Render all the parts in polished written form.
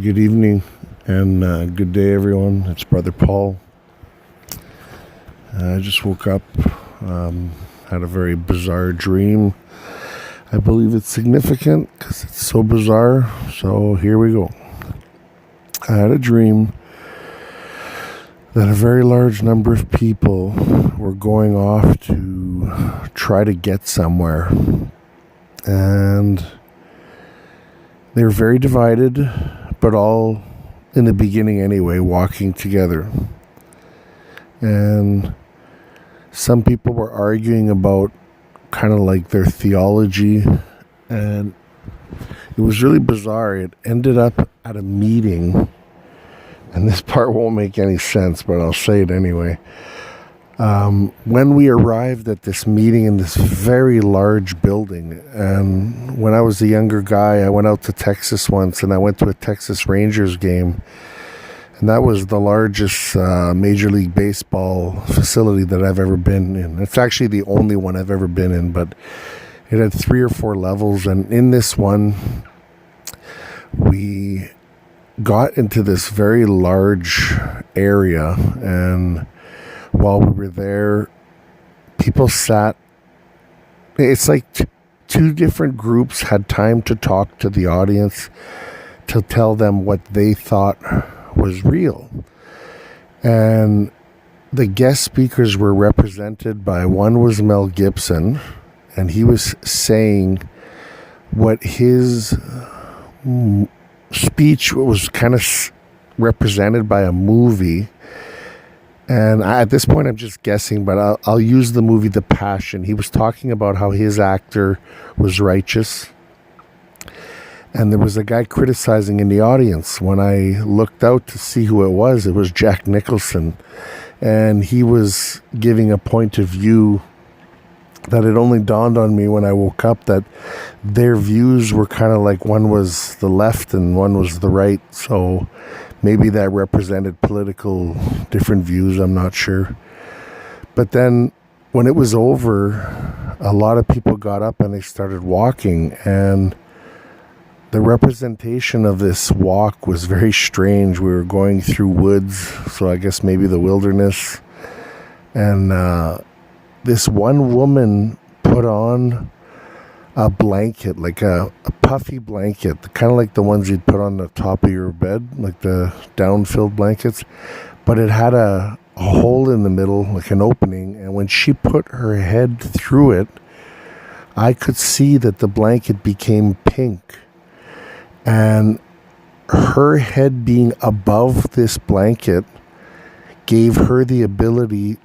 Good evening and good day, everyone. It's Brother Paul. I just woke up, had a very bizarre dream. I believe it's significant because it's so bizarre. So here we go. I had a dream that a very large number of people were going off to try to get somewhere. And they were very divided, but all in the beginning anyway, walking together. And some people were arguing about kind of like their theology, and it was really bizarre. It ended up at a meeting, and this part won't make any sense, but I'll say it anyway. When we arrived at this meeting in this very large building, and when I was a younger guy, I went out to Texas once, and I went to a Texas Rangers game, and that was the largest Major League Baseball facility that I've ever been in. It's actually the only one I've ever been in, but it had 3 or 4 levels, and in this one, we got into this very large area, and while we were there, people sat. It's like two different groups had time to talk to the audience to tell them what they thought was real. And the guest speakers were represented by, one was Mel Gibson, and he was saying what his speech was kind of represented by a movie. And at this point, I'm just guessing, but I'll use the movie The Passion. He was talking about how his actor was righteous. And there was a guy criticizing in the audience. When I looked out to see who it was Jack Nicholson. And he was giving a point of view that it only dawned on me when I woke up that their views were kind of like one was the left and one was the right. So maybe that represented political different views, I'm not sure. But then when it was over, a lot of people got up and they started walking, and the representation of this walk was very strange. We were going through woods, so I guess maybe the wilderness. And this one woman put on a blanket, like a puffy blanket, kind of like the ones you'd put on the top of your bed, like the down-filled blankets. But it had a hole in the middle, like an opening. And when she put her head through it, I could see that the blanket became pink. And her head being above this blanket gave her the ability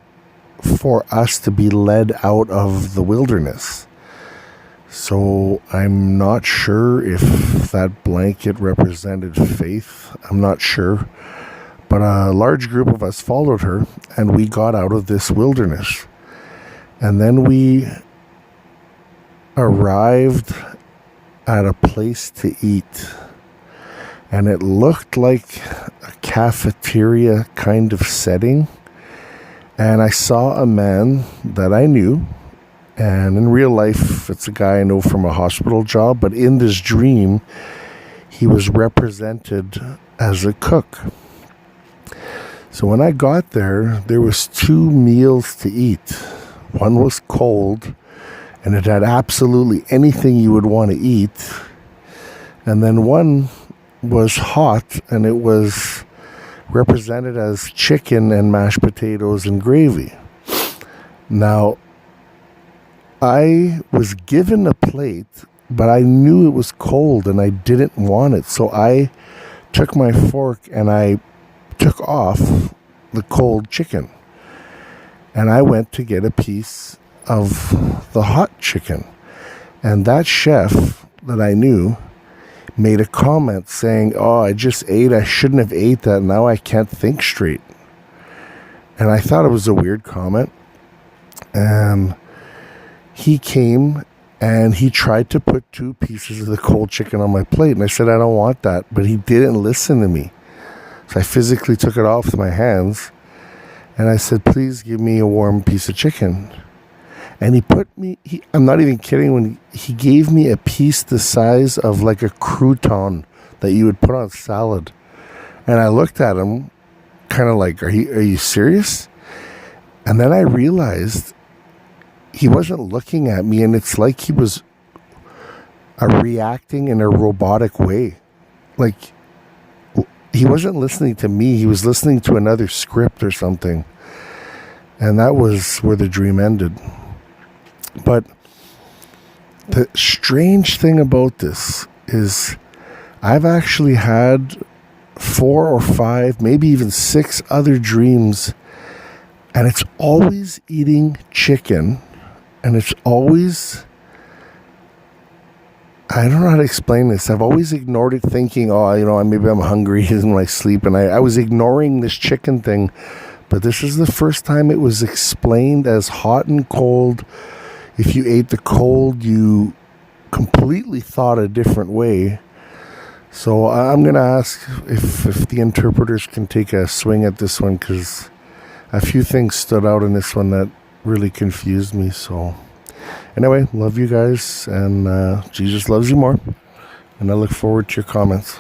for us to be led out of the wilderness. So I'm not sure if that blanket represented faith. I'm not sure. But a large group of us followed her, and we got out of this wilderness. And then we arrived at a place to eat. And it looked like a cafeteria kind of setting. And I saw a man that I knew. And in real life, it's a guy I know from a hospital job. But in this dream, he was represented as a cook. So when I got there, there was 2 meals to eat. One was cold, and it had absolutely anything you would want to eat. And then one was hot, and it was represented as chicken and mashed potatoes and gravy. Now, I was given a plate, but I knew it was cold and I didn't want it. So I took my fork and I took off the cold chicken. And I went to get a piece of the hot chicken. And that chef that I knew made a comment saying, "Oh, I just ate. I shouldn't have ate that. Now I can't think straight." And I thought it was a weird comment. And he came and he tried to put 2 pieces of the cold chicken on my plate. And I said, "I don't want that." But he didn't listen to me. So I physically took it off with my hands. And I said, "Please give me a warm piece of chicken." And I'm not even kidding, when he gave me a piece the size of like a crouton, that you would put on salad. And I looked at him kind of like, are you serious? And then I realized he wasn't looking at me, and it's like he was reacting in a robotic way. Like, he wasn't listening to me, he was listening to another script or something. And that was where the dream ended. But the strange thing about this is I've actually had 4 or 5, maybe even 6 other dreams, and it's always eating chicken, and it's always, I don't know how to explain this. I've always ignored it, thinking, maybe I'm hungry in my sleep, and I was ignoring this chicken thing. But this is the first time it was explained as hot and cold. If you ate the cold, you completely thought a different way. So I'm going to ask if the interpreters can take a swing at this one, because a few things stood out in this one that really confused me. So anyway, love you guys, and Jesus loves you more. And I look forward to your comments.